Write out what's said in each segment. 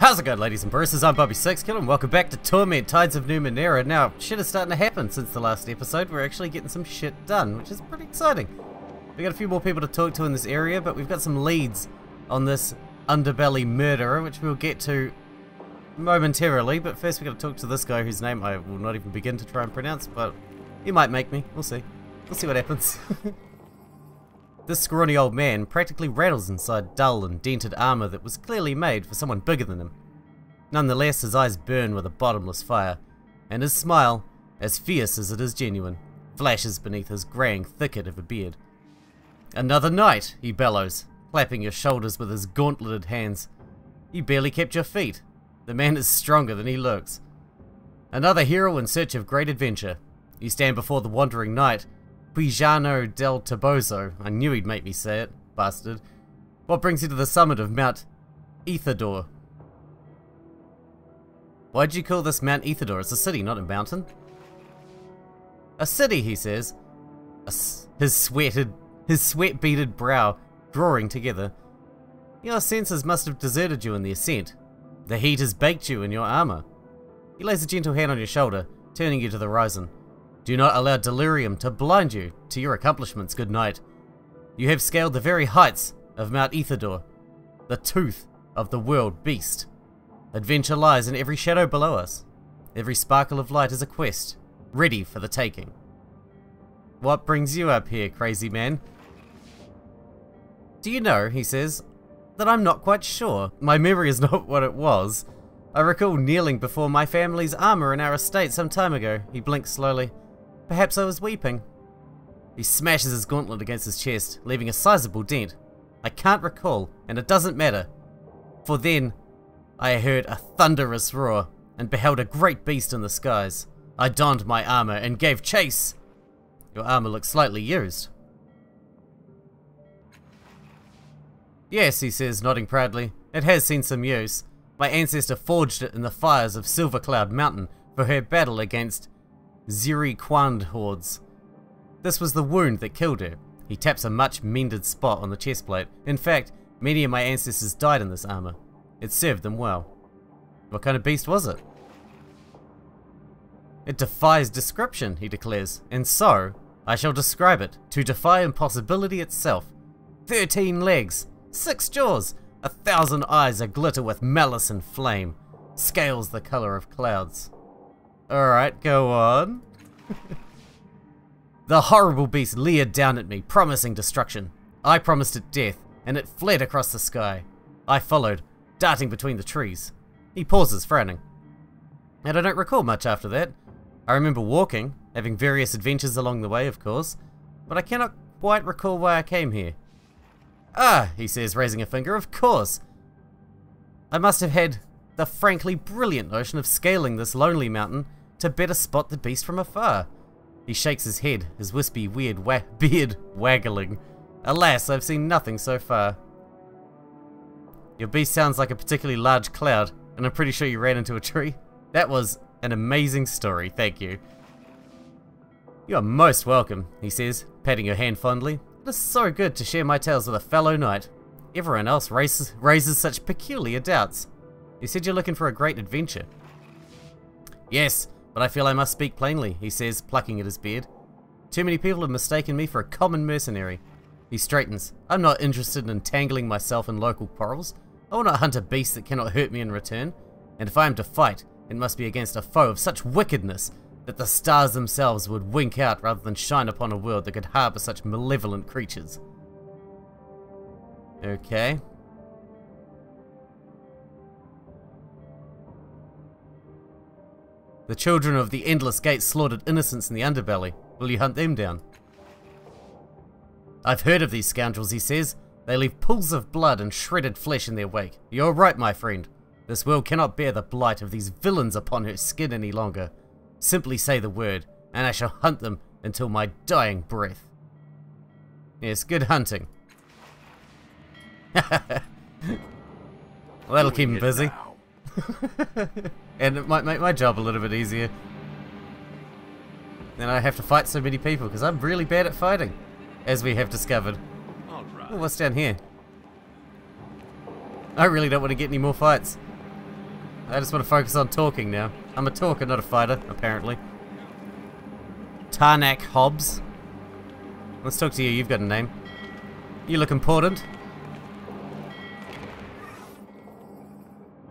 How's it going, ladies and bruises? I'm Bobby6Killer and welcome back to Torment, Tides of Numenera. Now, shit is starting to happen since the last episode. We're actually getting some shit done, which is pretty exciting. We got a few more people to talk to in this area, but we've got some leads on this underbelly murderer, which we'll get to momentarily. But first we got to talk to this guy whose name I will not even begin to try and pronounce, but he might make me. We'll see. We'll see what happens. This scrawny old man practically rattles inside dull and dented armor that was clearly made for someone bigger than him. Nonetheless, his eyes burn with a bottomless fire, and his smile, as fierce as it is genuine, flashes beneath his graying thicket of a beard. "Another night," he bellows, clapping your shoulders with his gauntleted hands. "You barely kept your feet. The man is stronger than he looks. Another hero in search of great adventure. You stand before the wandering knight, Puijano del Toboso." I knew he'd make me say it, bastard. "What brings you to the summit of Mount Etherdor?" "Why'd you call this Mount Etherdor? It's a city, not a mountain." "A city," he says, his sweat-beaded brow drawing together. "Your senses must have deserted you in the ascent. The heat has baked you in your armor." He lays a gentle hand on your shoulder, turning you to the horizon. "Do not allow delirium to blind you to your accomplishments, good knight. You have scaled the very heights of Mount Etherdor, the tooth of the world beast. Adventure lies in every shadow below us. Every sparkle of light is a quest, ready for the taking." "What brings you up here, crazy man?" "Do you know," he says, "that I'm not quite sure. My memory is not what it was. I recall kneeling before my family's armor in our estate some time ago." He blinks slowly. "Perhaps I was weeping." He smashes his gauntlet against his chest, leaving a sizable dent. "I can't recall, and it doesn't matter. For then, I heard a thunderous roar, and beheld a great beast in the skies. I donned my armor and gave chase." "Your armor looks slightly used." "Yes," he says, nodding proudly. "It has seen some use. My ancestor forged it in the fires of Silver Cloud Mountain for her battle against Ziri-Quand hordes. This was the wound that killed her." He taps a much mended spot on the chest plate. "In fact, many of my ancestors died in this armor. It served them well." "What kind of beast was it?" "It defies description," he declares, "and so I shall describe it to defy impossibility itself. 13 legs, 6 jaws, 1,000 eyes aglitter with malice and flame, scales the color of clouds." "Alright, go on." "The horrible beast leered down at me, promising destruction. I promised it death, and it fled across the sky. I followed, darting between the trees." He pauses, frowning. "And I don't recall much after that. I remember walking, having various adventures along the way, of course, but I cannot quite recall why I came here." "Ah," he says, raising a finger, "of course. I must have had the frankly brilliant notion of scaling this lonely mountain to better spot the beast from afar." He shakes his head, his wispy, weird beard waggling. "Alas, I've seen nothing so far." "Your beast sounds like a particularly large cloud, and I'm pretty sure you ran into a tree." "That was an amazing story, thank you." "You are most welcome," he says, patting her hand fondly. "It is so good to share my tales with a fellow knight. Everyone else raises such peculiar doubts. You said you're looking for a great adventure." "Yes, but I feel I must speak plainly," he says, plucking at his beard. "Too many people have mistaken me for a common mercenary." He straightens. "I'm not interested in entangling myself in local quarrels. I will not hunt a beast that cannot hurt me in return. And if I am to fight, it must be against a foe of such wickedness that the stars themselves would wink out rather than shine upon a world that could harbor such malevolent creatures." Okay. "The children of the Endless Gate slaughtered innocents in the underbelly. Will you hunt them down?" "I've heard of these scoundrels," he says. "They leave pools of blood and shredded flesh in their wake. You're right, my friend. This world cannot bear the blight of these villains upon her skin any longer. Simply say the word, and I shall hunt them until my dying breath." Yes, good hunting. Well, that'll keep him busy. And it might make my job a little bit easier. Then I have to fight so many people, because I'm really bad at fighting, as we have discovered. Oh, what's down here? I really don't want to get any more fights. I just want to focus on talking now. I'm a talker, not a fighter, apparently. Tarnak Hobbs. Let's talk to you, you've got a name. You look important.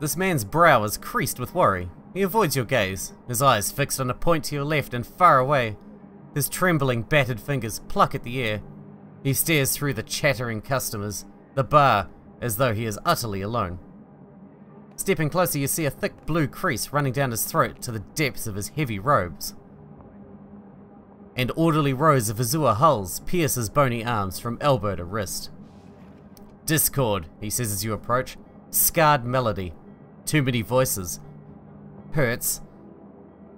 This man's brow is creased with worry. He avoids your gaze, his eyes fixed on a point to your left and far away. His trembling, battered fingers pluck at the air. He stares through the chattering customers, the bar, as though he is utterly alone. Stepping closer, you see a thick blue crease running down his throat to the depths of his heavy robes. And orderly rows of azure hulls pierce his bony arms from elbow to wrist. Discord, he says as you approach. Scarred melody. Too many voices. Hurts.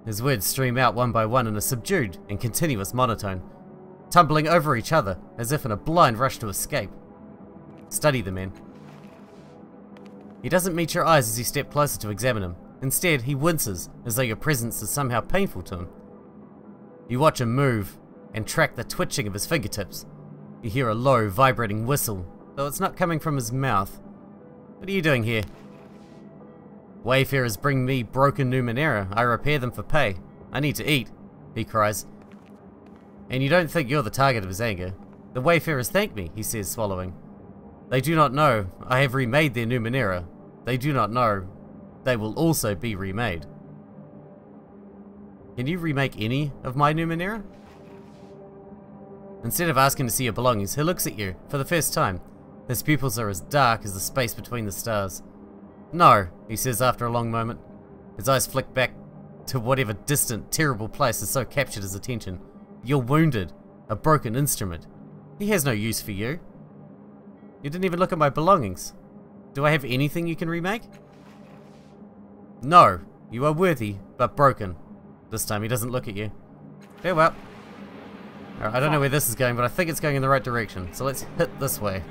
His words stream out one by one in a subdued and continuous monotone, tumbling over each other as if in a blind rush to escape. Study the man. He doesn't meet your eyes as you step closer to examine him. Instead, he winces as though your presence is somehow painful to him. You watch him move and track the twitching of his fingertips. You hear a low, vibrating whistle, though it's not coming from his mouth. What are you doing here? Wayfarers bring me broken Numenera. I repair them for pay. I need to eat, he cries. And you don't think you're the target of his anger. The Wayfarers thank me, he says, swallowing. They do not know I have remade their Numenera. They do not know they will also be remade. Can you remake any of my Numenera? Instead of asking to see your belongings, he looks at you for the first time. His pupils are as dark as the space between the stars. No, he says after a long moment. His eyes flick back to whatever distant, terrible place has so captured his attention. You're wounded. A broken instrument. He has no use for you. You didn't even look at my belongings. Do I have anything you can remake? No, you are worthy, but broken. This time he doesn't look at you. Farewell. Alright, I don't know where this is going, but I think it's going in the right direction. So let's hit this way.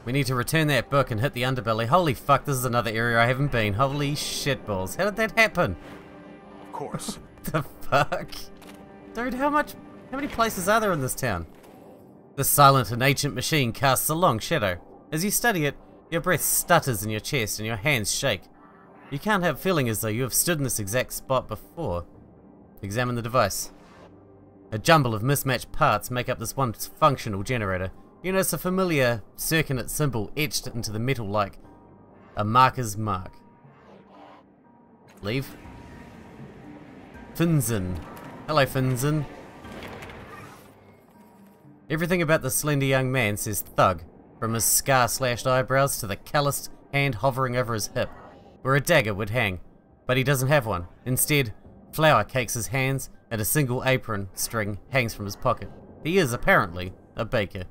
We need to return that book and hit the underbelly. Holy fuck, this is another area I haven't been. Holy shitballs. How did that happen? Of course. The fuck? Dude, how many places are there in this town? The silent and ancient machine casts a long shadow. As you study it, your breath stutters in your chest and your hands shake. You can't help feeling as though you have stood in this exact spot before. Examine the device. A jumble of mismatched parts make up this one functional generator. You notice a familiar circular symbol etched into the metal like a marker's mark. Leave. Finzen. Hello, Finzen. Everything about the slender young man says thug, from his scar-slashed eyebrows to the calloused hand hovering over his hip, where a dagger would hang. But he doesn't have one. Instead, flour cakes his hands and a single apron string hangs from his pocket. He is, apparently, a baker.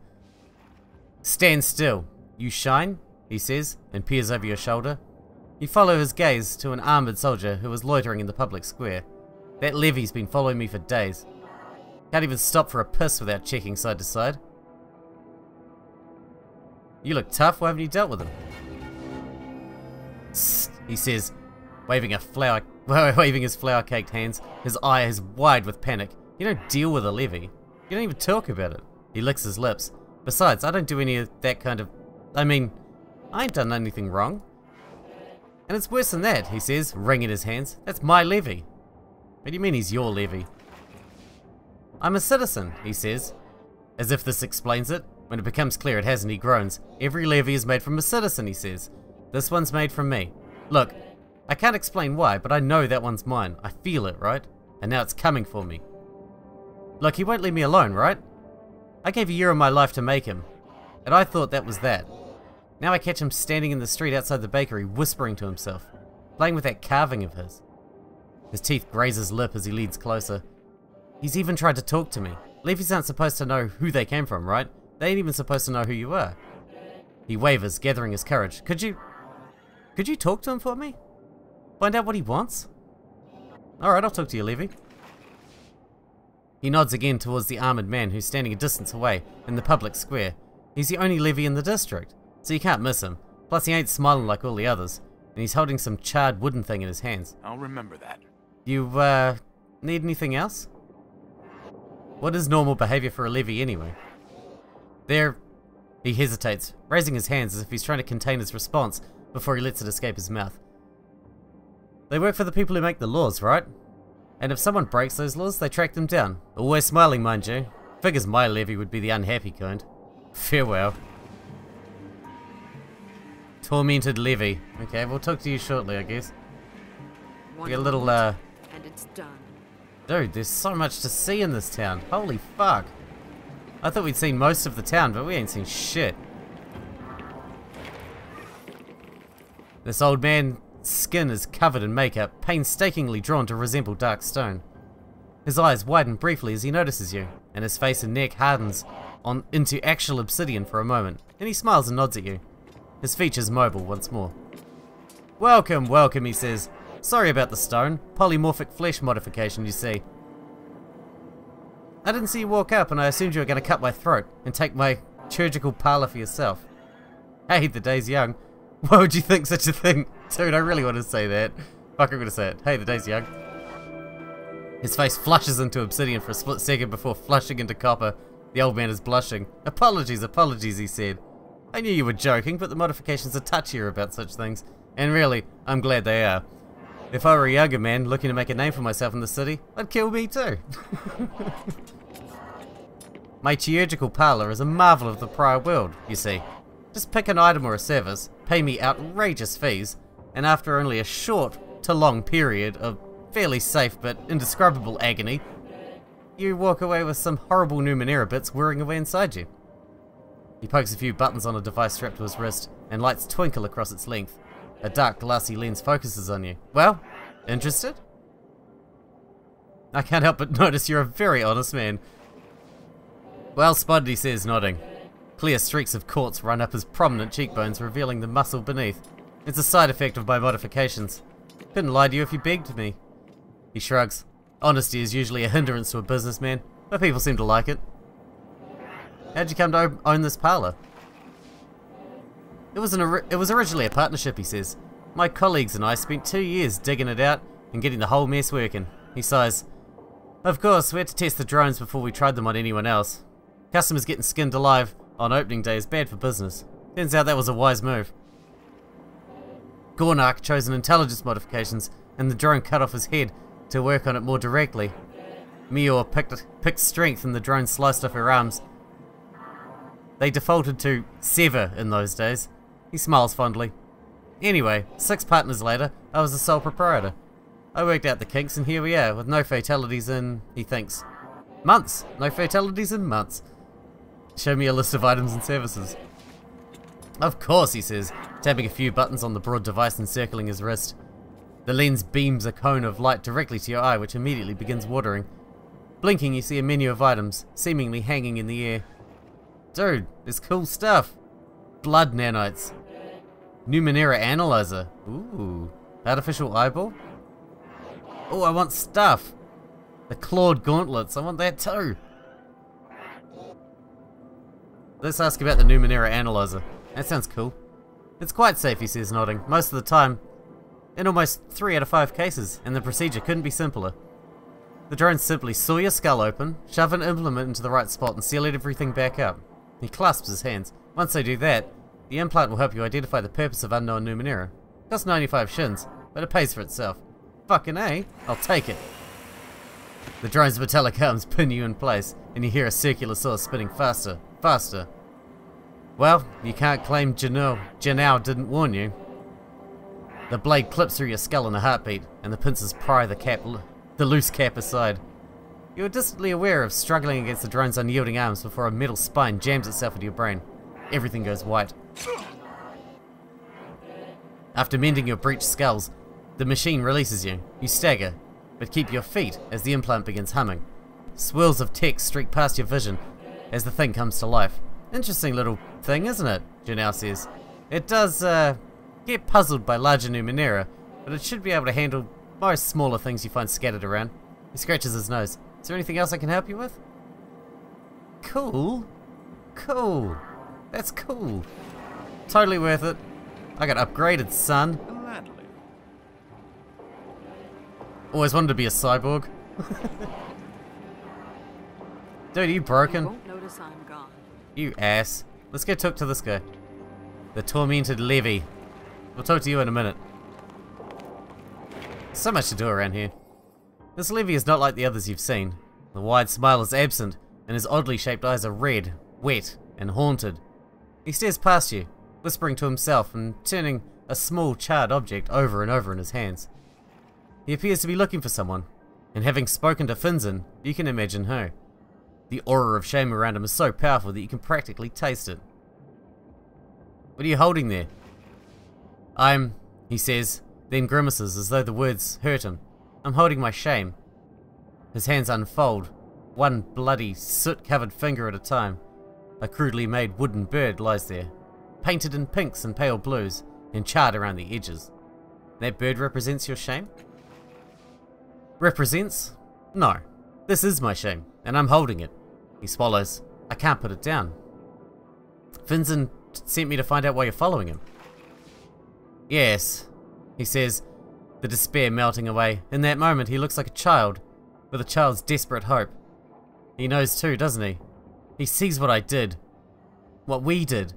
Stand still. You shine, he says, and peers over your shoulder. You follow his gaze to an armoured soldier who is loitering in the public square. That levy's been following me for days. Can't even stop for a piss without checking side to side. You look tough, why haven't you dealt with him? Sst, he says, waving his flour-caked hands, his eyes wide with panic. You don't deal with a levy. You don't even talk about it. He licks his lips. Besides, I don't do any of that kind of... I mean, I ain't done anything wrong. And it's worse than that, he says, wringing his hands. That's my levy. What do you mean he's your levy? I'm a citizen, he says. As if this explains it. When it becomes clear it hasn't, he groans. Every levy is made from a citizen, he says. This one's made from me. Look, I can't explain why, but I know that one's mine. I feel it, right? And now it's coming for me. Look, he won't leave me alone, right? I gave a year of my life to make him, and I thought that was that. Now I catch him standing in the street outside the bakery, whispering to himself, playing with that carving of his. His teeth graze his lip as he leans closer. He's even tried to talk to me. Levies aren't supposed to know who they came from, right? They ain't even supposed to know who you are. He wavers, gathering his courage. Could you talk to him for me? Find out what he wants? Alright, I'll talk to you, Levy. He nods again towards the armoured man who's standing a distance away in the public square. He's the only levy in the district, so you can't miss him. Plus he ain't smiling like all the others, and he's holding some charred wooden thing in his hands. I'll remember that. You, need anything else? What is normal behavior for a levy anyway? He hesitates, raising his hands as if he's trying to contain his response before he lets it escape his mouth. They work for the people who make the laws, right? And if someone breaks those laws, they track them down. Always smiling, mind you. Figures my levy would be the unhappy kind. Farewell. Tormented levy. Okay, we'll talk to you shortly, I guess. We get a little, and it's done. Dude, there's so much to see in this town. Holy fuck. I thought we'd seen most of the town, but we ain't seen shit. This old man's skin is covered in makeup, painstakingly drawn to resemble dark stone. His eyes widen briefly as he notices you, and his face and neck hardens into actual obsidian for a moment, and he smiles and nods at you. His features mobile once more. Welcome, welcome, he says. Sorry about the stone. Polymorphic flesh modification, you see. I didn't see you walk up, and I assumed you were going to cut my throat and take my chirurgical parlor for yourself. Hey, the day's young. Why would you think such a thing? Dude, I really want to say that. Fuck, I'm going to say it. Hey, the day's young. His face flushes into obsidian for a split second before flushing into copper. The old man is blushing. Apologies, apologies, he said. I knew you were joking, but the modifications are touchier about such things. And really, I'm glad they are. If I were a younger man looking to make a name for myself in the city, I'd kill me too. My chirurgical parlor is a marvel of the prior world, you see. Just pick an item or a service, pay me outrageous fees, and after only a short to long period of fairly safe but indescribable agony, you walk away with some horrible Numenera bits whirring away inside you. He pokes a few buttons on a device strapped to his wrist, and lights twinkle across its length. A dark glassy lens focuses on you. Well, interested? I can't help but notice you're a very honest man. Well spotted, he says, nodding. Clear streaks of quartz run up his prominent cheekbones, revealing the muscle beneath. It's a side effect of my modifications. Couldn't lie to you if you begged me. He shrugs. Honesty is usually a hindrance to a businessman, but people seem to like it. How'd you come to own this parlor? It was originally a partnership, he says. My colleagues and I spent 2 years digging it out and getting the whole mess working. He sighs. Of course, we had to test the drones before we tried them on anyone else. Customers getting skinned alive on opening day is bad for business. Turns out that was a wise move. Gornak chose an intelligence modifications, and the drone cut off his head to work on it more directly. Mior picked strength, and the drone sliced off her arms. They defaulted to sever in those days. He smiles fondly. Anyway, 6 partners later, I was the sole proprietor. I worked out the kinks, and here we are, with no fatalities in, he thinks, months. No fatalities in months. Show me a list of items and services. Of course, he says, tapping a few buttons on the broad device encircling his wrist. The lens beams a cone of light directly to your eye, which immediately begins watering. Blinking, you see a menu of items, seemingly hanging in the air. Dude, there's cool stuff. Blood nanites. Numenera analyzer. Ooh. Artificial eyeball. Oh, I want stuff. The clawed gauntlets. I want that too. Let's ask about the Numenera analyzer. That sounds cool. It's quite safe, he says, nodding. Most of the time. In almost 3 out of 5 cases, and the procedure couldn't be simpler. The drones simply saw your skull open, shove an implement into the right spot, and seal everything back up. He clasps his hands. Once they do that, the implant will help you identify the purpose of unknown Numenera. Costs 95 shins, but it pays for itself. Fucking A, I'll take it. The drone's metallic arms pin you in place, and you hear a circular saw spinning faster, faster. Well, you can't claim Janao didn't warn you. The blade clips through your skull in a heartbeat, and the pincers pry the loose cap aside. You are distantly aware of struggling against the drone's unyielding arms before a metal spine jams itself into your brain. Everything goes white. After mending your breached skulls, the machine releases you. You stagger, but keep your feet as the implant begins humming. Swirls of text streak past your vision as the thing comes to life. Interesting little thing, isn't it? Janelle says. It does, get puzzled by larger Numenera, but it should be able to handle most smaller things you find scattered around. He scratches his nose. Is there anything else I can help you with? Cool. Cool. That's cool. Totally worth it. I got upgraded, son. Gladly. Always wanted to be a cyborg. Dude, are you broken? You won't notice I'm gone. You ass. Let's go talk to this guy. The tormented levy. We'll talk to you in a minute. So much to do around here. This levy is not like the others you've seen. The wide smile is absent, and his oddly shaped eyes are red, wet, and haunted. He stares past you, whispering to himself and turning a small charred object over and over in his hands. He appears to be looking for someone, and having spoken to Finzen, you can imagine who. The aura of shame around him is so powerful that you can practically taste it. What are you holding there? He says, then grimaces as though the words hurt him. I'm holding my shame. His hands unfold, one bloody, soot-covered finger at a time. A crudely made wooden bird lies there, painted in pinks and pale blues, and charred around the edges. That bird represents your shame? Represents? No. This is my shame, and I'm holding it. He swallows. I can't put it down. Finzen sent me to find out why you're following him. Yes, he says, the despair melting away. In that moment, he looks like a child, with a child's desperate hope. He knows too, doesn't he? He sees what I did. What we did.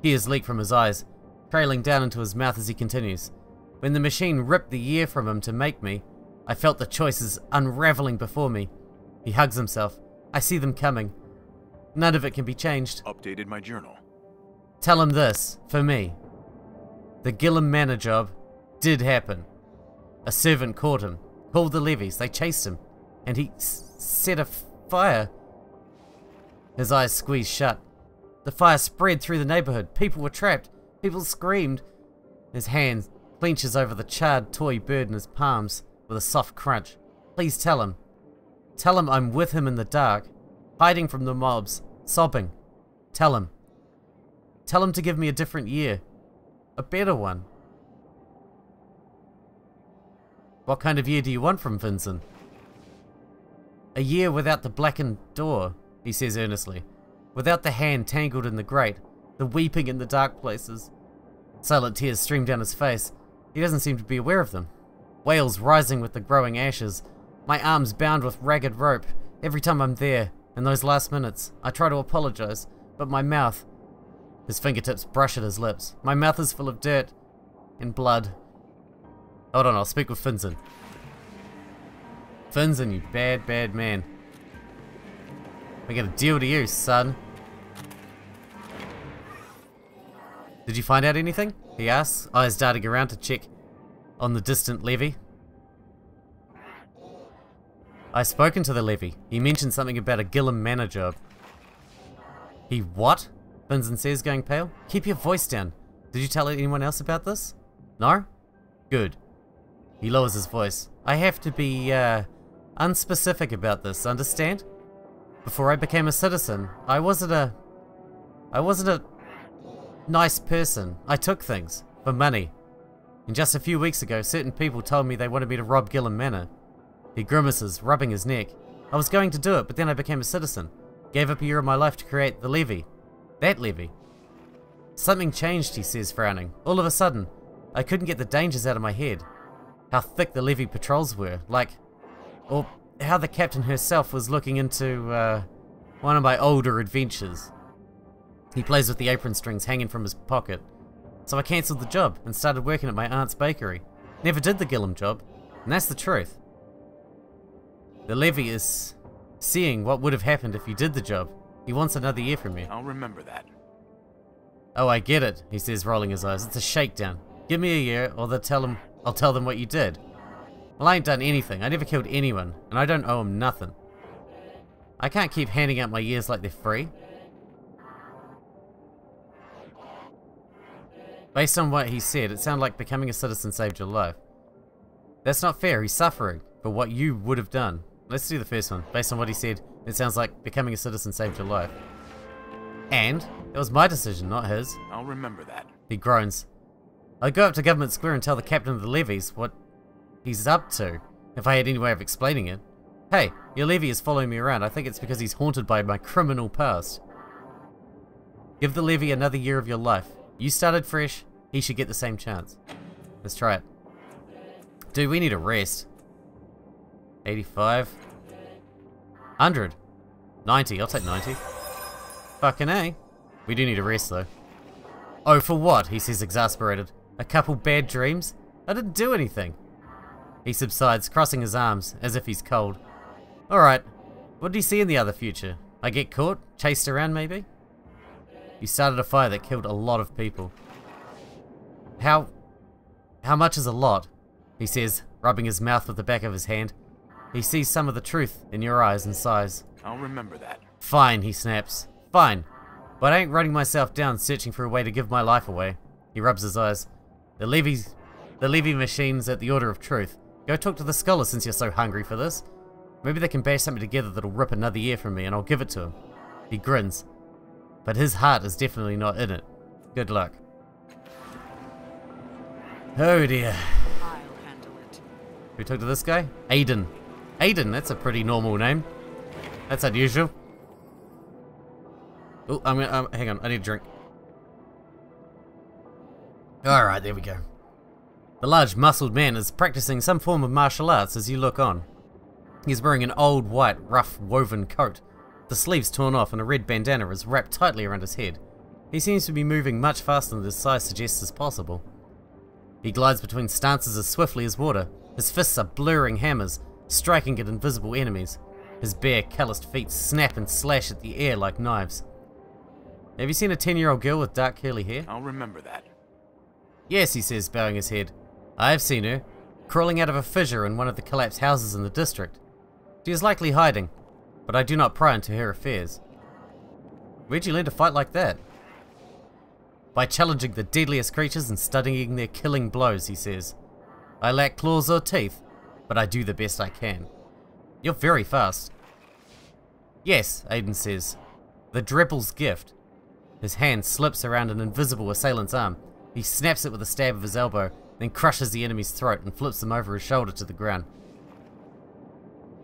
Tears leak from his eyes, trailing down into his mouth as he continues. When the machine ripped the ear from him to make me, I felt the choices unraveling before me. He hugs himself. I see them coming. None of it can be changed. Updated my journal. Tell him this, for me. The Gillam Manor job did happen. A servant caught him, called the levies, they chased him, and he set a fire. His eyes squeezed shut. The fire spread through the neighborhood. People were trapped. People screamed. His hand clenches over the charred toy bird in his palms with a soft crunch. Please tell him. Tell him I'm with him in the dark, hiding from the mobs, sobbing. Tell him. Tell him to give me a different year. A better one. What kind of year do you want from Vincent? A year without the blackened door, he says earnestly. Without the hand tangled in the grate, the weeping in the dark places. Silent tears stream down his face. He doesn't seem to be aware of them. Wails rising with the growing ashes. My arms bound with ragged rope. Every time I'm there, in those last minutes, I try to apologize, but my mouth... His fingertips brush at his lips. My mouth is full of dirt and blood. Hold on, I'll speak with Finzen. Finzen, you bad, bad man. I got a deal to you, son. Did you find out anything? He asks, eyes darting around to check on the distant levy. I've spoken to the levy. He mentioned something about a Gillam Manor job. He what? Finzen says, going pale. Keep your voice down. Did you tell anyone else about this? No? Good. He lowers his voice. I have to be, unspecific about this, understand? Before I became a citizen, I wasn't a nice person. I took things. For money. And just a few weeks ago, certain people told me they wanted me to rob Gillam Manor. He grimaces, rubbing his neck. I was going to do it, but then I became a citizen. Gave up a year of my life to create the levy. That levy. Something changed, he says, frowning. All of a sudden, I couldn't get the dangers out of my head. How thick the levy patrols were, or how the captain herself was looking into, one of my older adventures. He plays with the apron strings hanging from his pocket. So I cancelled the job and started working at my aunt's bakery. Never did the Gillam job, and that's the truth. The levy is seeing what would have happened if you did the job. He wants another year from you. I'll remember that. Oh, I get it, he says, rolling his eyes. It's a shakedown. Give me a year, or I'll tell them what you did. Well, I ain't done anything. I never killed anyone, and I don't owe them nothing. I can't keep handing out my years like they're free. Based on what he said, it sounded like becoming a citizen saved your life. That's not fair. He's suffering for what you would have done. Let's do the first one. Based on what he said, it sounds like becoming a citizen saved your life. And it was my decision, not his. I'll remember that. He groans. I'd go up to Government Square and tell the captain of the levies what he's up to, if I had any way of explaining it. Hey, your levy is following me around. I think it's because he's haunted by my criminal past. Give the levy another year of your life. You started fresh, he should get the same chance. Let's try it. Dude, we need a rest. 85. 100. 90, I'll take 90. Fucking A. We do need a rest though. Oh, for what? He says, exasperated. A couple bad dreams? I didn't do anything. He subsides, crossing his arms, as if he's cold. Alright, what do you see in the other future? I get caught? Chased around maybe? You started a fire that killed a lot of people. How much is a lot? He says, rubbing his mouth with the back of his hand. He sees some of the truth in your eyes and sighs. I'll remember that. Fine, he snaps. Fine. But I ain't running myself down searching for a way to give my life away. He rubs his eyes. The levy machine's at the order of truth. Go talk to the scholar since you're so hungry for this. Maybe they can bash something together that'll rip another ear from me and I'll give it to him. He grins. But his heart is definitely not in it. Good luck. Oh dear. I'll handle it. Can we talk to this guy? Aiden. Aiden, that's a pretty normal name. That's unusual. Oh, hang on, I need a drink. Alright, there we go. The large muscled man is practicing some form of martial arts as you look on. He's wearing an old white, rough, woven coat. The sleeves torn off and a red bandana is wrapped tightly around his head. He seems to be moving much faster than his size suggests is possible. He glides between stances as swiftly as water. His fists are blurring hammers, striking at invisible enemies. His bare, calloused feet snap and slash at the air like knives. Have you seen a 10-year-old girl with dark curly hair? I'll remember that. Yes, he says, bowing his head. I have seen her, crawling out of a fissure in one of the collapsed houses in the district. She is likely hiding, but I do not pry into her affairs. Where'd you learn to fight like that? By challenging the deadliest creatures and studying their killing blows, he says. I lack claws or teeth, but I do the best I can. You're very fast. Yes, Aiden says. The Dreppel's gift. His hand slips around an invisible assailant's arm. He snaps it with a stab of his elbow, then crushes the enemy's throat and flips them over his shoulder to the ground.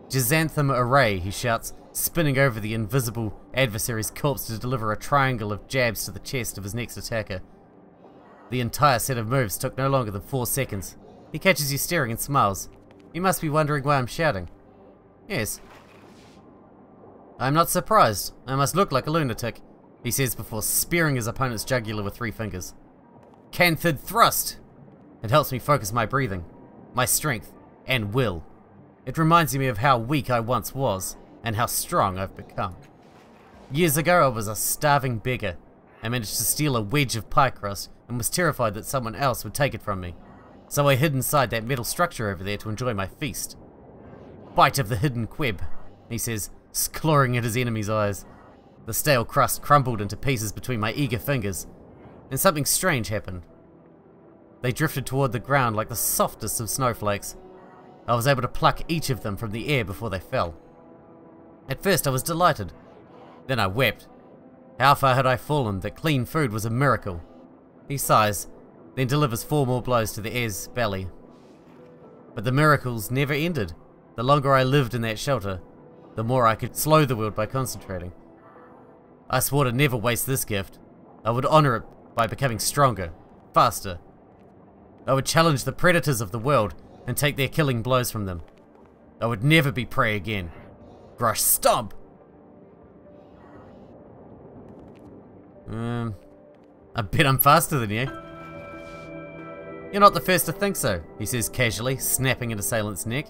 Jazanthum Array, he shouts, spinning over the invisible adversary's corpse to deliver a triangle of jabs to the chest of his next attacker. The entire set of moves took no longer than 4 seconds. He catches you staring and smiles. You must be wondering why I'm shouting. Yes. I'm not surprised. I must look like a lunatic, he says before spearing his opponent's jugular with 3 fingers. Canthid thrust! It helps me focus my breathing, my strength, and will. It reminds me of how weak I once was, and how strong I've become. Years ago I was a starving beggar. I managed to steal a wedge of pie crust, and was terrified that someone else would take it from me. So I hid inside that metal structure over there to enjoy my feast. Bite of the hidden quib, he says, clawing at his enemy's eyes. The stale crust crumbled into pieces between my eager fingers, and something strange happened. They drifted toward the ground like the softest of snowflakes. I was able to pluck each of them from the air before they fell. At first I was delighted. Then I wept. How far had I fallen that clean food was a miracle? He sighs, then delivers 4 more blows to the air's belly. But the miracles never ended. The longer I lived in that shelter, the more I could slow the world by concentrating. I swore to never waste this gift. I would honor it by becoming stronger, faster. I would challenge the predators of the world and take their killing blows from them. I would never be prey again. Grush stomp! I bet I'm faster than you. You're not the first to think so, he says casually, snapping an assailant's neck.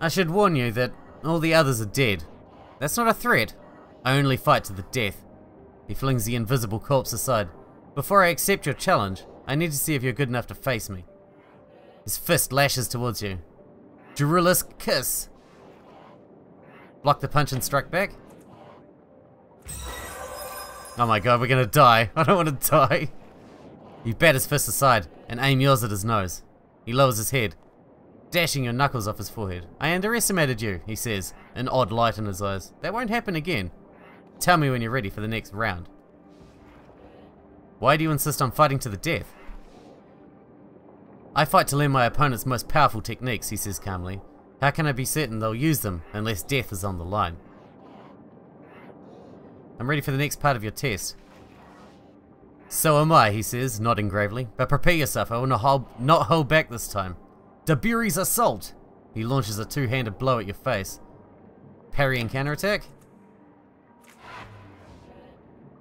I should warn you that all the others are dead. That's not a threat. I only fight to the death. He flings the invisible corpse aside. Before I accept your challenge, I need to see if you're good enough to face me. His fist lashes towards you. Jurulus kiss. Block the punch and strike back. Oh my god, we're gonna die. I don't want to die. You bat his fist aside and aim yours at his nose. He lowers his head, dashing your knuckles off his forehead. I underestimated you, he says, an odd light in his eyes. That won't happen again. Tell me when you're ready for the next round. Why do you insist on fighting to the death? I fight to learn my opponent's most powerful techniques, he says calmly. How can I be certain they'll use them unless death is on the line? I'm ready for the next part of your test. So am I, he says, nodding gravely. But prepare yourself, I will not hold back this time. Daburi's assault! He launches a two-handed blow at your face. Parry and counterattack?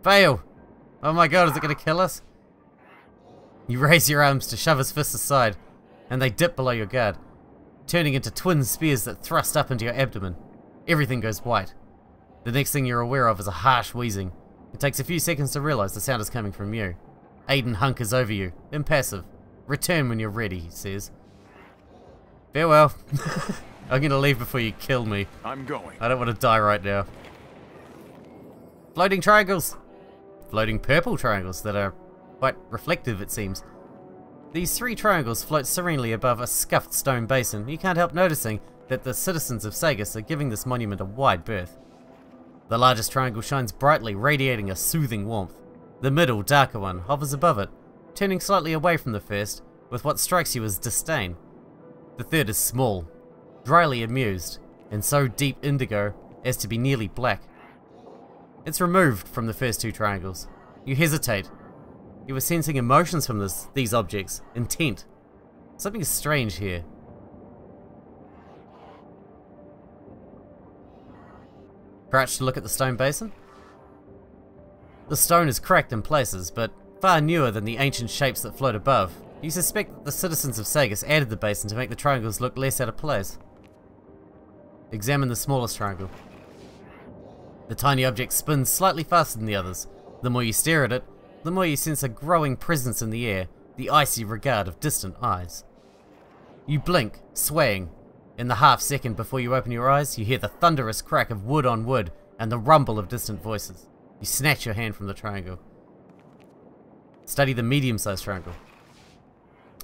Fail! Oh my god, is it going to kill us? You raise your arms to shove his fists aside, and they dip below your guard, turning into twin spears that thrust up into your abdomen. Everything goes white. The next thing you're aware of is a harsh wheezing. It takes a few seconds to realize the sound is coming from you. Aiden hunkers over you, impassive. Return when you're ready, he says. Farewell. I'm gonna leave before you kill me. I'm going. I don't want to die right now. Floating triangles. Floating purple triangles that are quite reflective, it seems. These three triangles float serenely above a scuffed stone basin. You can't help noticing that the citizens of Sagus are giving this monument a wide berth. The largest triangle shines brightly, radiating a soothing warmth. The middle, darker one, hovers above it, turning slightly away from the first, with what strikes you as disdain. The third is small, dryly amused, and so deep indigo as to be nearly black. It's removed from the first two triangles. You hesitate. You were sensing emotions from these objects, intent. Something is strange here. Crouch to look at the stone basin. The stone is cracked in places, but far newer than the ancient shapes that float above. You suspect that the citizens of Sagus added the basin to make the triangles look less out of place. Examine the smallest triangle. The tiny object spins slightly faster than the others. The more you stare at it, the more you sense a growing presence in the air, the icy regard of distant eyes. You blink, swaying. In the half second before you open your eyes, you hear the thunderous crack of wood on wood and the rumble of distant voices. You snatch your hand from the triangle. Study the medium-sized triangle.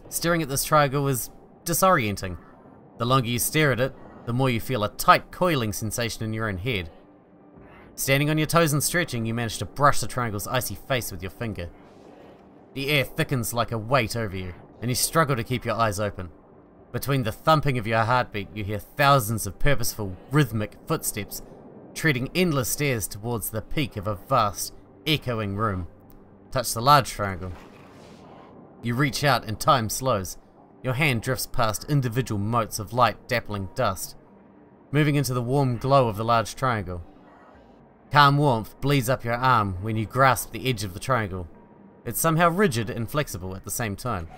Staring at this triangle is disorienting. The longer you stare at it, the more you feel a tight coiling sensation in your own head. Standing on your toes and stretching, you manage to brush the triangle's icy face with your finger. The air thickens like a weight over you, and you struggle to keep your eyes open. Between the thumping of your heartbeat, you hear thousands of purposeful, rhythmic footsteps, treading endless stairs towards the peak of a vast, echoing room. Touch the large triangle. You reach out and time slows. Your hand drifts past individual motes of light dappling dust, moving into the warm glow of the large triangle. Calm warmth bleeds up your arm when you grasp the edge of the triangle. It's somehow rigid and flexible at the same time.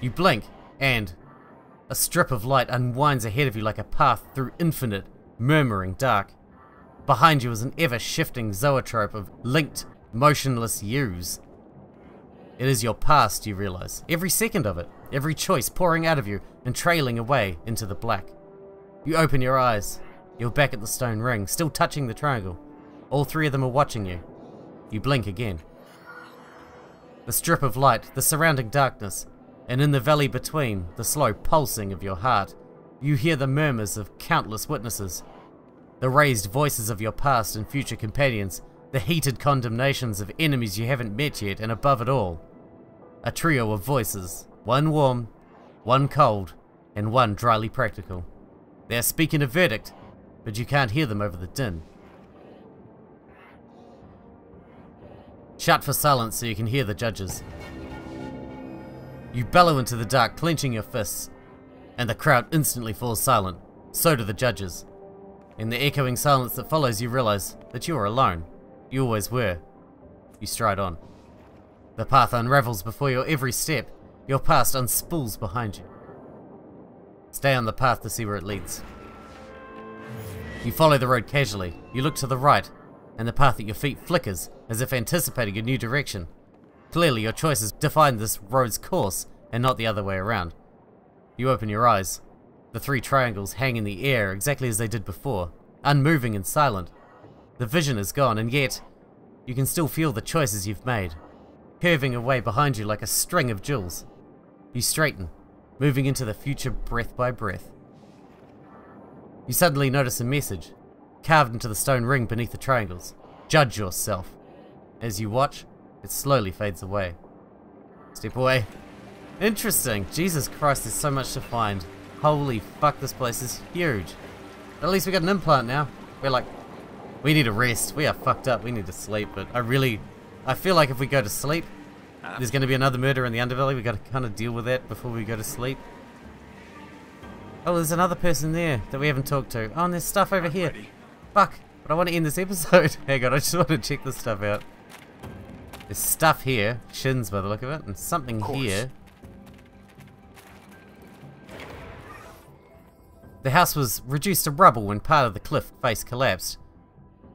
You blink, and a strip of light unwinds ahead of you like a path through infinite, murmuring dark. Behind you is an ever-shifting zoetrope of linked, motionless yous. It is your past, you realize. Every second of it. Every choice pouring out of you and trailing away into the black. You open your eyes. You're back at the stone ring, still touching the triangle. All three of them are watching you. You blink again. The strip of light, the surrounding darkness, and in the valley between, the slow pulsing of your heart, you hear the murmurs of countless witnesses. The raised voices of your past and future companions, the heated condemnations of enemies you haven't met yet, and above it all, a trio of voices, one warm, one cold, and one dryly practical. They are speaking a verdict, but you can't hear them over the din. Shout for silence so you can hear the judges. You bellow into the dark, clenching your fists, and the crowd instantly falls silent. So do the judges. In the echoing silence that follows, you realize that you are alone. You always were. You stride on. The path unravels before your every step. Your past unspools behind you. Stay on the path to see where it leads. You follow the road casually. You look to the right, and the path at your feet flickers, as if anticipating a new direction. Clearly, your choices define this road's course, and not the other way around. You open your eyes. The three triangles hang in the air exactly as they did before, unmoving and silent. The vision is gone, and yet, you can still feel the choices you've made, curving away behind you like a string of jewels. You straighten, moving into the future breath by breath. You suddenly notice a message, carved into the stone ring beneath the triangles. Judge yourself. As you watch, it slowly fades away. Step away. Interesting. Jesus Christ, there's so much to find. Holy fuck, this place is huge. But at least we got an implant now. We're like, we need a rest. We are fucked up. We need to sleep. But I feel like if we go to sleep, there's going to be another murder in the underbelly. We got to kind of deal with that before we go to sleep. Oh, there's another person there that we haven't talked to. Oh, and there's stuff over here. Ready? Fuck, but I want to end this episode. Hang on, I just want to check this stuff out. There's stuff here, shins by the look of it, and something here. The house was reduced to rubble when part of the cliff face collapsed.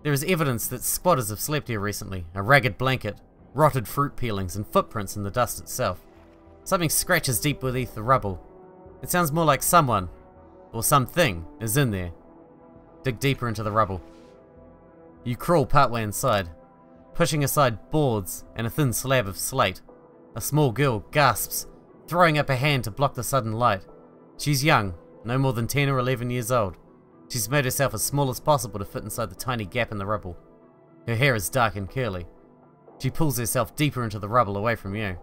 There is evidence that squatters have slept here recently. A ragged blanket, rotted fruit peelings, and footprints in the dust itself. Something scratches deep beneath the rubble. It sounds more like someone, or something, is in there. Dig deeper into the rubble. You crawl partway inside, pushing aside boards and a thin slab of slate. A small girl gasps, throwing up a hand to block the sudden light. She's young, no more than 10 or 11 years old. She's made herself as small as possible to fit inside the tiny gap in the rubble. Her hair is dark and curly. She pulls herself deeper into the rubble away from you.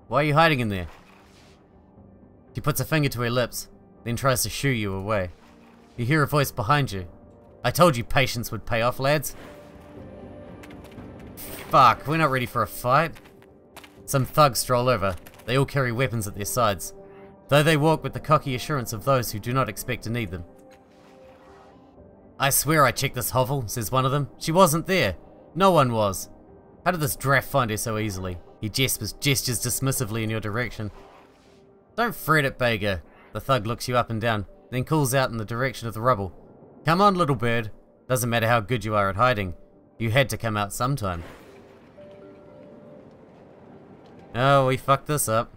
Why are you hiding in there? She puts a finger to her lips, then tries to shoo you away. You hear a voice behind you. I told you patience would pay off, lads. Fuck, we're not ready for a fight. Some thugs stroll over. They all carry weapons at their sides, though they walk with the cocky assurance of those who do not expect to need them. I swear I checked this hovel, says one of them. She wasn't there. No one was. How did this draft find her so easily? He gestures dismissively in your direction. Don't fret it, Bager. The thug looks you up and down, then calls out in the direction of the rubble. Come on, little bird. Doesn't matter how good you are at hiding. You had to come out sometime. Oh, we fucked this up.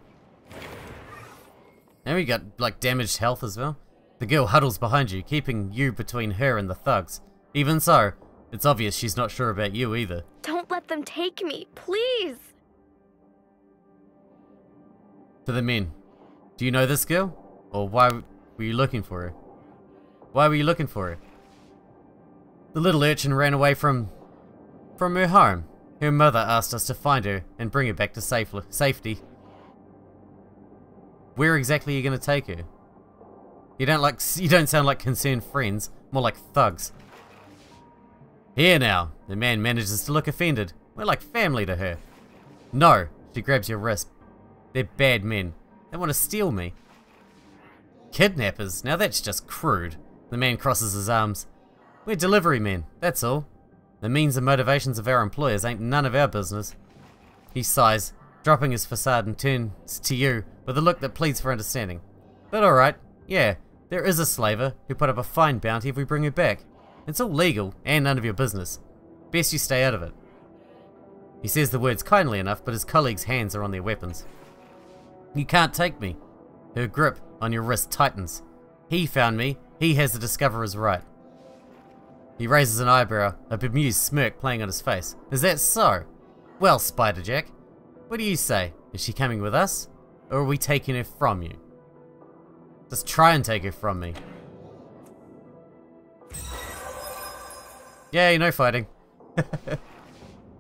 And we got, like, damaged health as well. The girl huddles behind you, keeping you between her and the thugs. Even so, it's obvious she's not sure about you either. Don't let them take me, please! To the men. Do you know this girl? Or why were you looking for her? Why were you looking for her? The little urchin ran away from her home. Her mother asked us to find her and bring her back to safety. Where exactly are you going to take her? You don't sound like concerned friends, more like thugs. Here now, the man manages to look offended. We're like family to her. No, she grabs your wrist. They're bad men. They want to steal me. Kidnappers? Now that's just crude. The man crosses his arms. We're delivery men, that's all. The means and motivations of our employers ain't none of our business. He sighs, dropping his facade and turns to you with a look that pleads for understanding. But alright, yeah, there is a slaver who put up a fine bounty if we bring her back. It's all legal and none of your business. Best you stay out of it. He says the words kindly enough, but his colleagues' hands are on their weapons. You can't take me. Her grip on your wrist tightens. He found me. He has the discoverer's right. He raises an eyebrow, a bemused smirk playing on his face. Is that so? Well, Spider-Jack, what do you say? Is she coming with us? Or are we taking her from you? Just try and take her from me. Yay, no fighting.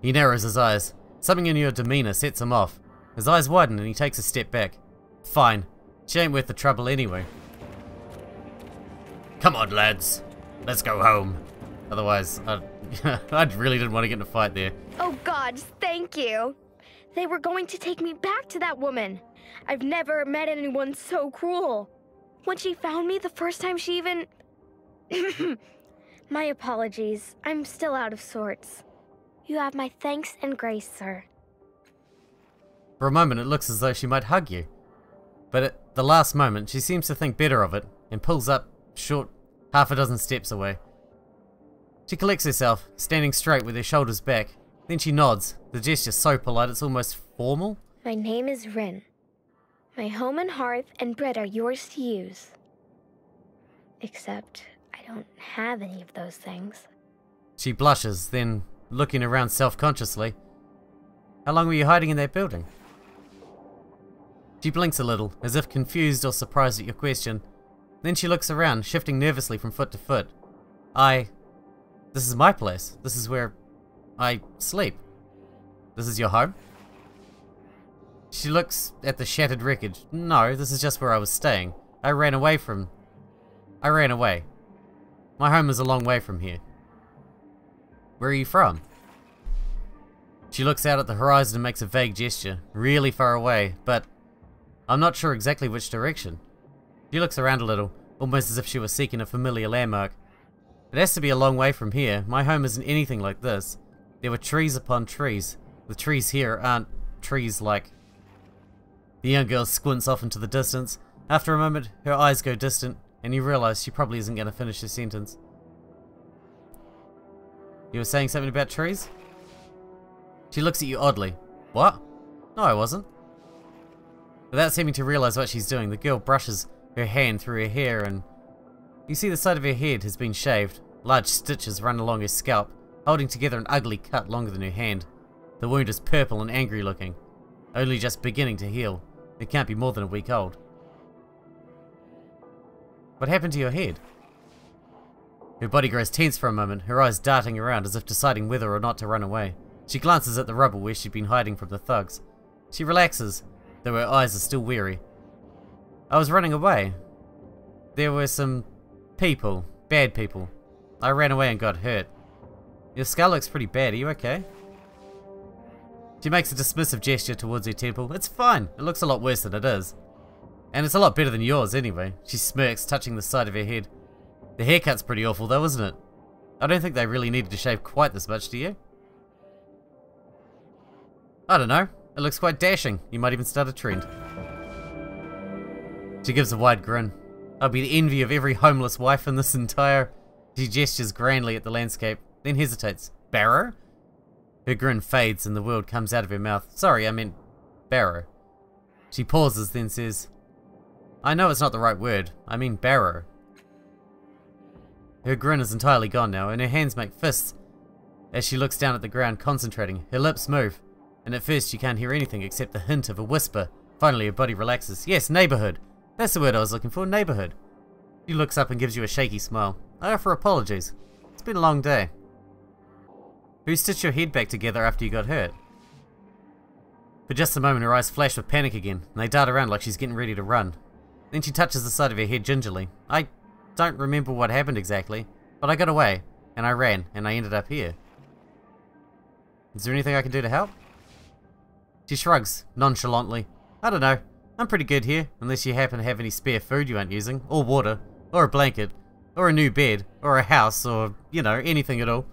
He narrows his eyes. Something in your demeanor sets him off. His eyes widen and he takes a step back. Fine. She ain't worth the trouble anyway. Come on, lads. Let's go home. Otherwise, I really didn't want to get in a fight there. Oh God, thank you. They were going to take me back to that woman. I've never met anyone so cruel. When she found me the first time she even... My apologies. I'm still out of sorts. You have my thanks and grace, sir. For a moment, it looks as though she might hug you. But at the last moment, she seems to think better of it and pulls up short half a dozen steps away. She collects herself, standing straight with her shoulders back. Then she nods, the gesture so polite it's almost formal. My name is Rhin. My home and hearth and bread are yours to use. Except I don't have any of those things. She blushes, then looking around self-consciously. How long were you hiding in that building? She blinks a little, as if confused or surprised at your question. Then she looks around, shifting nervously from foot to foot. This is my place. This is where I sleep. This is your home? She looks at the shattered wreckage. No, this is just where I was staying. I ran away. My home is a long way from here. Where are you from? She looks out at the horizon and makes a vague gesture, really far away, but I'm not sure exactly which direction. She looks around a little, almost as if she were seeking a familiar landmark. It has to be a long way from here. My home isn't anything like this. There were trees upon trees. The trees here aren't trees like... The young girl squints off into the distance. After a moment, her eyes go distant, and you realize she probably isn't going to finish her sentence. You were saying something about trees? She looks at you oddly. What? No, I wasn't. Without seeming to realize what she's doing, the girl brushes her hand through her hair and you see the side of her head has been shaved. Large stitches run along her scalp, holding together an ugly cut longer than her hand. The wound is purple and angry looking, only just beginning to heal. It can't be more than a week old. What happened to your head? Her body grows tense for a moment, her eyes darting around as if deciding whether or not to run away. She glances at the rubble where she'd been hiding from the thugs. She relaxes, though her eyes are still weary. I was running away. There were some people, bad people. I ran away and got hurt. Your skull looks pretty bad, are you okay? She makes a dismissive gesture towards her temple. It's fine, it looks a lot worse than it is. And it's a lot better than yours anyway. She smirks, touching the side of her head. The haircut's pretty awful though, isn't it? I don't think they really needed to shave quite this much, do you? I don't know. It looks quite dashing. You might even start a trend. She gives a wide grin. I'll be the envy of every homeless wife in this entire... She gestures grandly at the landscape, then hesitates. Barrow? Her grin fades and the word comes out of her mouth. Sorry, I meant barrow. She pauses, then says, I know it's not the right word. I mean barrow. Her grin is entirely gone now, and her hands make fists as she looks down at the ground, concentrating. Her lips move, and at first she can't hear anything except the hint of a whisper. Finally, her body relaxes. Yes, neighborhood. That's the word I was looking for, neighborhood. She looks up and gives you a shaky smile. I offer apologies. It's been a long day. Who stitched your head back together after you got hurt? For just a moment, her eyes flash with panic again, and they dart around like she's getting ready to run. Then she touches the side of her head gingerly. I don't remember what happened exactly, but I got away, and I ran, and I ended up here. Is there anything I can do to help? She shrugs, nonchalantly. I don't know. I'm pretty good here, unless you happen to have any spare food you aren't using, or water, or a blanket, or a new bed, or a house, or, you know, anything at all.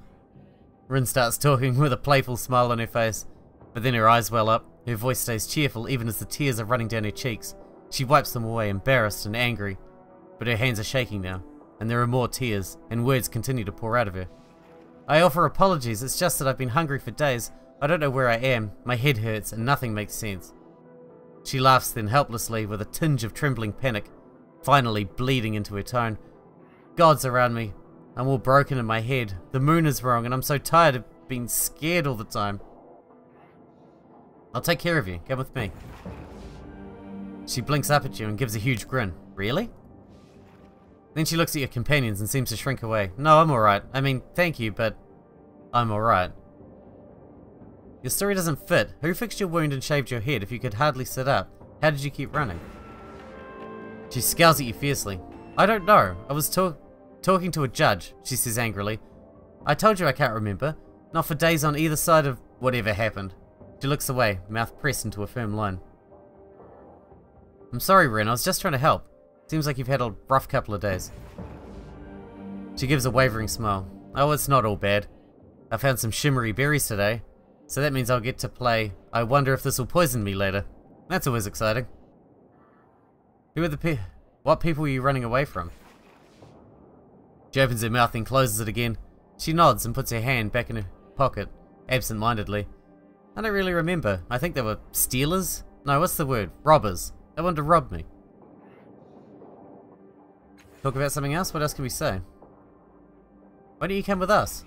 Rhin starts talking with a playful smile on her face, but then her eyes well up. Her voice stays cheerful even as the tears are running down her cheeks. She wipes them away, embarrassed and angry, but her hands are shaking now, and there are more tears, and words continue to pour out of her. I offer apologies, it's just that I've been hungry for days. I don't know where I am, my head hurts, and nothing makes sense. She laughs then helplessly with a tinge of trembling panic, finally bleeding into her tone. God's around me. I'm all broken in my head. The moon is wrong, and I'm so tired of being scared all the time. I'll take care of you. Come with me. She blinks up at you and gives a huge grin. Really? Then she looks at your companions and seems to shrink away. No, I'm alright. I mean, thank you, but I'm alright. Your story doesn't fit. Who fixed your wound and shaved your head if you could hardly sit up? How did you keep running? She scowls at you fiercely. I don't know. I was talking to a judge, she says angrily. I told you I can't remember. Not for days on either side of whatever happened. She looks away, mouth pressed into a firm line. I'm sorry, Rhin. I was just trying to help. Seems like you've had a rough couple of days. She gives a wavering smile. Oh, it's not all bad. I found some shimmery berries today, so that means I'll get to play I wonder if this will poison me later. That's always exciting. Who are the what people are you running away from? She opens her mouth and closes it again. She nods and puts her hand back in her pocket, absent-mindedly. I don't really remember. I think they were stealers? No, what's the word? Robbers. They wanted to rob me. Talk about something else? What else can we say? Why don't you come with us?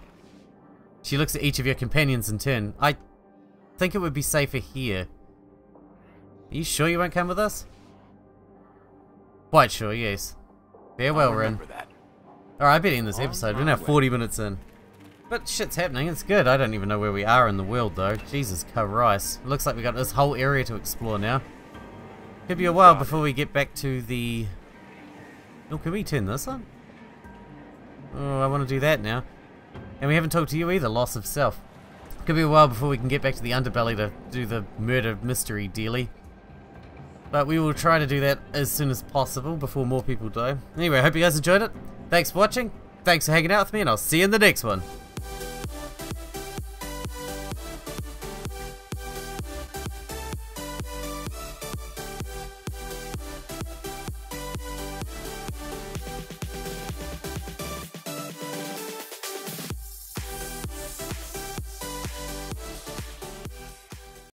She looks at each of your companions in turn. I think it would be safer here. Are you sure you won't come with us? Quite sure, yes. Farewell, Rhin. Alright, I better end this episode. We're now 40 minutes in. But shit's happening, it's good. I don't even know where we are in the world though. Jesus Christ. Looks like we got this whole area to explore now. Could be a while before we get back to the... Oh, can we turn this on? Oh, I want to do that now. And we haven't talked to you either, loss of self. Could be a while before we can get back to the underbelly to do the murder mystery dealy. But we will try to do that as soon as possible before more people die. Anyway, I hope you guys enjoyed it. Thanks for watching. Thanks for hanging out with me, and I'll see you in the next one.